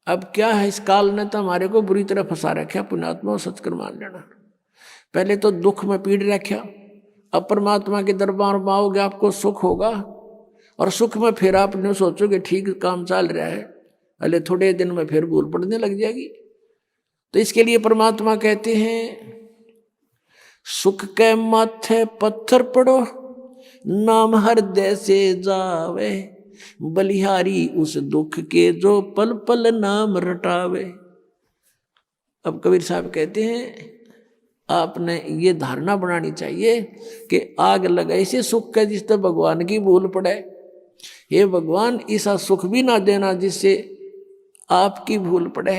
अब क्या है, इस काल ने तो हमारे को बुरी तरह फंसा रखा पुण्यात्मा, सच कर मान लेना। पहले तो दुख में पीड़ रखा, अब परमात्मा के दरबार में आओगे आपको सुख होगा, और सुख में फिर आपने सोचोगे ठीक काम चल रहा है, अरे थोड़े दिन में फिर भूल पड़ने लग जाएगी। तो इसके लिए परमात्मा कहते हैं, सुख के माथे पत्थर पड़ो, नाम हृदय से जावे, बलिहारी उस दुख के जो पल पल नाम रटावे। अब कबीर साहब कहते हैं, आपने ये धारणा बनानी चाहिए कि आग लगाए से सुख का जिससे भगवान की भूल पड़े। हे भगवान, ऐसा सुख भी ना देना जिससे आपकी भूल पड़े,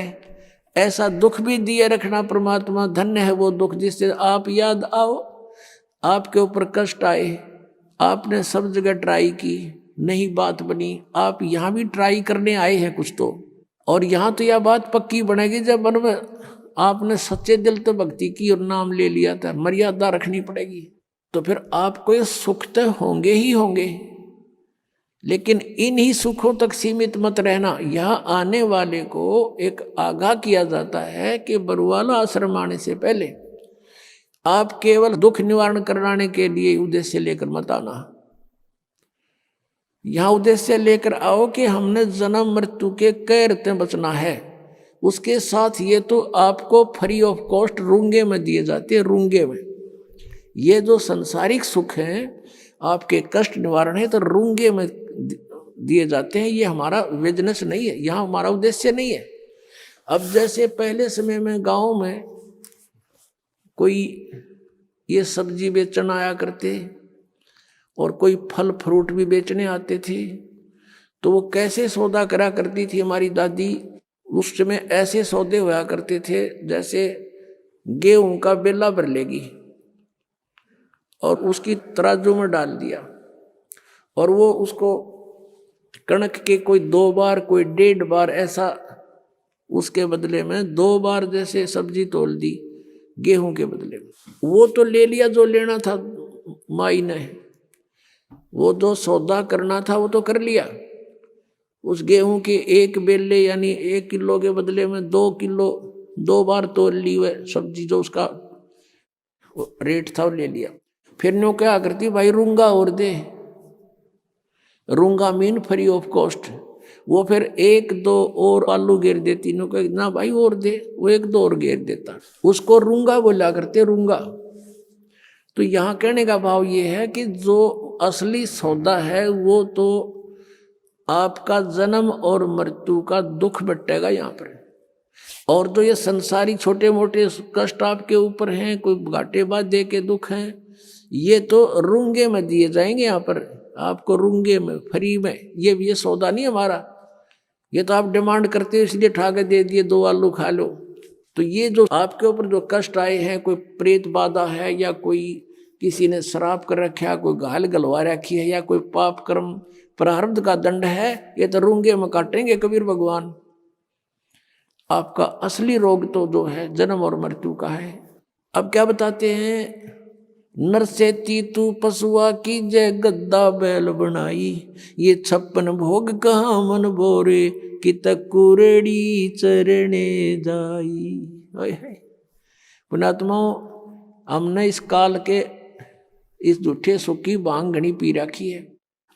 ऐसा दुख भी दिए रखना परमात्मा। धन्य है वो दुख जिससे आप याद आओ, आपके ऊपर कष्ट आए, आपने सब जगह ट्राई की, नहीं बात बनी, आप यहाँ भी ट्राई करने आए हैं कुछ तो, और यहाँ तो यह बात पक्की बनेगी जब मन में आपने सच्चे दिल तो भक्ति की और नाम ले लिया था। मर्यादा रखनी पड़ेगी, तो फिर आपको ये सुख तो होंगे ही होंगे, लेकिन इन्हीं सुखों तक सीमित मत रहना। यहाँ आने वाले को एक आगाह किया जाता है कि बरुवाला आश्रम आने से पहले आप केवल दुख निवारण कराने के लिए उद्देश्य लेकर मत आना। यहाँ उद्देश्य लेकर आओ कि हमने जन्म मृत्यु के कैर से बचना है। उसके साथ ये तो आपको फ्री ऑफ कॉस्ट रूंगे में दिए जाते हैं, रूंगे में। ये जो संसारिक सुख हैं, आपके कष्ट निवारण है, तो रूंगे में दिए जाते हैं। ये हमारा बिजनेस नहीं है, यहाँ हमारा उद्देश्य नहीं है। अब जैसे पहले समय में गांव में कोई ये सब्जी बेचने आया करते और कोई फल फ्रूट भी बेचने आते थे, तो वो कैसे सौदा करा करती थी हमारी दादी। उस समय ऐसे सौदे हुआ करते थे जैसे गेहूं का बेला भर लेगी और उसकी तराजू में डाल दिया, और वो उसको कणक के कोई 2 बार कोई 1.5 बार ऐसा, उसके बदले में 2 बार जैसे सब्जी तोल दी गेहूं के बदले में। वो तो ले लिया जो लेना था माई ने, वो जो सौदा करना था वो तो कर लिया। उस गेहूं के 1 बेले यानी 1 किलो के बदले में 2 किलो 2 बार तोल ली वह सब्जी, जो उसका रेट था वो ले लिया। फिर नो क्या करती, भाई रूंगा और दे, रूंगा मीन फ्री ऑफ कॉस्ट। वो फिर 1-2 और आलू घेर देती, नो कह ना भाई और दे, वो 1-2 और घेर देता, उसको रूंगा बोला करते, रूंगा। तो यहाँ कहने का भाव ये है कि जो असली सौदा है वो तो आपका जन्म और मृत्यु का दुख बटेगा यहाँ पर। और जो ये संसारी छोटे मोटे कष्ट आपके ऊपर हैं, कोई घाटे बाधे के दुख हैं, ये तो रूंगे में दिए जाएंगे यहाँ पर आपको, रूंगे में, फ्री में। ये सौदा नहीं हमारा, ये तो आप डिमांड करते हो इसलिए ठाके दे दिए 2 आलू खा लो। तो ये जो आपके ऊपर जो कष्ट आए हैं, कोई प्रेत बाधा है, या कोई किसी ने शराब कर रखा, कोई घायल गलवा रखी है, या कोई पाप कर्म प्रारब्ध का दंड है, ये तो रूंगे में काटेंगे कबीर भगवान। आपका असली रोग तो जो है जन्म और मृत्यु का है। अब क्या बताते हैं, नर से तू पशुआ की जय गद्दा बैल बनाई, ये 56 भोग कहाँ मन बोरे, कि तकुरेड़ी चरणे जाई। पुणात्माओं, हमने इस काल के इस झूठे सुख की भांग घनी पी रखी है,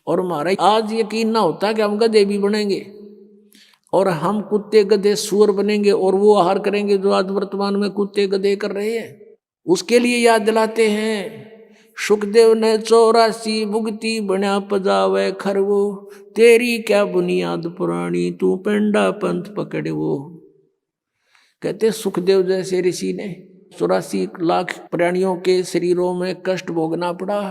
और हमारा आज यकीन ना होता कि हम गधे भी बनेंगे, और हम कुत्ते गधे सुअर बनेंगे, और वो आहार करेंगे जो आज वर्तमान में कुत्ते गधे कर रहे हैं। उसके लिए याद दिलाते हैं, सुखदेव ने 84 भुगती बना पजावे खरवो, तेरी क्या बुनियाद पुरानी, तू पेंडा पंथ पकड़ वो। कहते सुखदेव जैसे ऋषि ने 84 लाख प्राणियों के शरीरों में कष्ट भोगना पड़ा।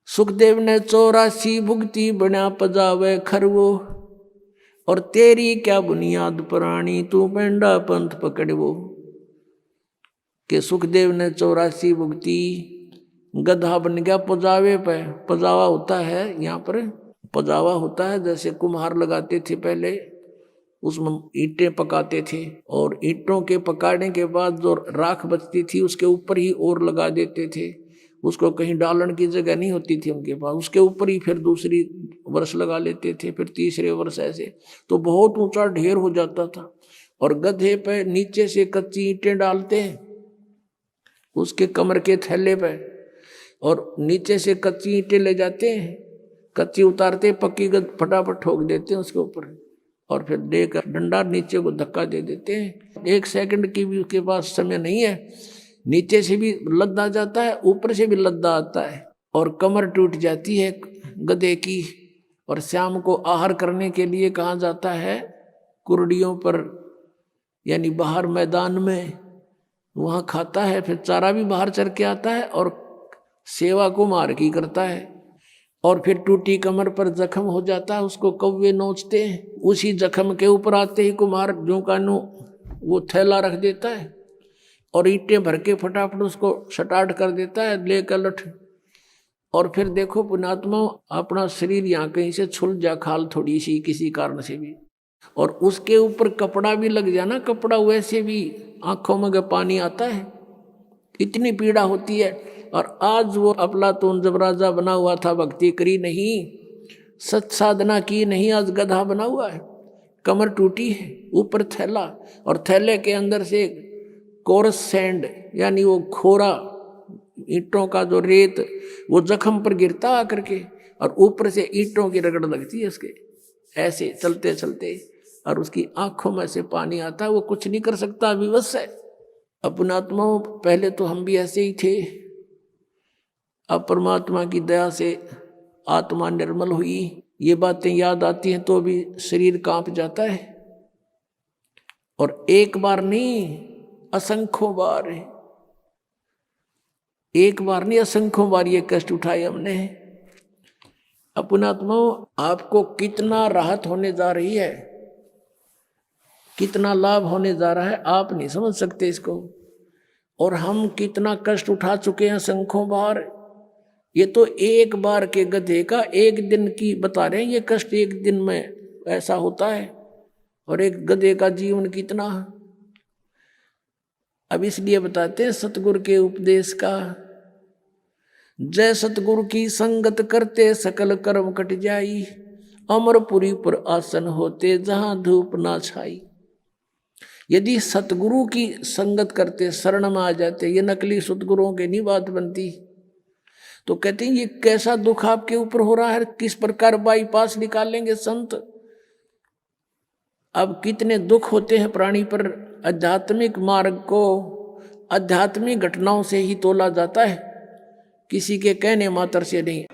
सुखदेव ने 84 भुगती बना पजावे खरवो, और तेरी क्या बुनियाद पुरानी, तू पेंडा पंथ पकड़ वो। कि सुखदेव ने 84 भुगती, गधा बन गया पजावे पे। पजावा होता है यहाँ पर, पजावा होता है जैसे कुम्हार लगाते थे पहले, उसमें ईंटें पकाते थे, और ईंटों के पकाने के बाद जो राख बचती थी उसके ऊपर ही और लगा देते थे, उसको कहीं डालन की जगह नहीं होती थी उनके पास, उसके ऊपर ही फिर दूसरी वर्ष लगा लेते थे, फिर तीसरे वर्ष ऐसे, तो बहुत ऊंचा ढेर हो जाता था। और गधे पे नीचे से कच्ची ईंटें डालते हैं उसके कमर के थैले पे, और नीचे से कच्ची ईंटें ले जाते हैं, कच्ची उतारते, पक्की फटाफट ठोक देते हैं उसके ऊपर, और फिर देकर डंडा नीचे को धक्का दे देते हैं। 1 सेकंड की भी उसके पास समय नहीं है, नीचे से भी लद्दा जाता है, ऊपर से भी लद्दा आता है, और कमर टूट जाती है गधे की। और शाम को आहार करने के लिए कहाँ जाता है? कुर्डियों पर, यानी बाहर मैदान में, वहाँ खाता है, फिर चारा भी बाहर चर के आता है, और सेवा कुमार की करता है। और फिर टूटी कमर पर जख्म हो जाता है, उसको कौवे नोचते हैं, उसी जख्म के ऊपर आते ही कुमार जो कानू वो थैला रख देता है, और ईंटें भर के फटाफट उसको सटाट कर देता है, लेकर लठ। और फिर देखो पुणात्मा, अपना शरीर यहाँ कहीं से छुल जा, खाल थोड़ी सी किसी कारण से भी, और उसके ऊपर कपड़ा भी लग जाना, कपड़ा वैसे भी आंखों में पानी आता है, इतनी पीड़ा होती है। और आज वो अफलातून जब राजा बना हुआ था, भक्ति करी नहीं, सच साधना की नहीं, आज गधा बना हुआ है, कमर टूटी है, ऊपर थैला, और थैले के अंदर से कोरस सैंड, यानी वो खोरा ईंटों का जो रेत, वो जख्म पर गिरता आकर के, और ऊपर से ईंटों की रगड़ लगती है उसके, ऐसे चलते चलते, और उसकी आंखों में से पानी आता है, वो कुछ नहीं कर सकता, विवश है। अपनात्मा, पहले तो हम भी ऐसे ही थे, अब परमात्मा की दया से आत्मा निर्मल हुई, ये बातें याद आती हैं तो भी शरीर कांप जाता है। और एक बार नहीं, असंख्यों बार, एक बार नहीं असंख्यों बार ये कष्ट उठाए हमने। अपनात्मा, आपको कितना राहत होने जा रही है, कितना लाभ होने जा रहा है, आप नहीं समझ सकते इसको। और हम कितना कष्ट उठा चुके हैं असंख्यों बार। ये तो एक बार के गधे का एक दिन की बता रहे हैं, ये कष्ट एक दिन में ऐसा होता है, और एक गधे का जीवन कितना। अब इसलिए बताते हैं सतगुरु के उपदेश का, जय सतगुरु की संगत करते सकल कर्म कट जाई, अमरपुरी पर आसन होते जहां धूप ना छाई। यदि सतगुरु की संगत करते, शरण में आ जाते, ये नकली सतगुरुओं की नहीं बात बनती, तो कहते हैं ये कैसा दुख आपके ऊपर हो रहा है, किस प्रकार बाईपास निकालेंगे संत। अब कितने दुख होते हैं प्राणी पर, आध्यात्मिक मार्ग को आध्यात्मिक घटनाओं से ही तोला जाता है, किसी के कहने मात्र से नहीं।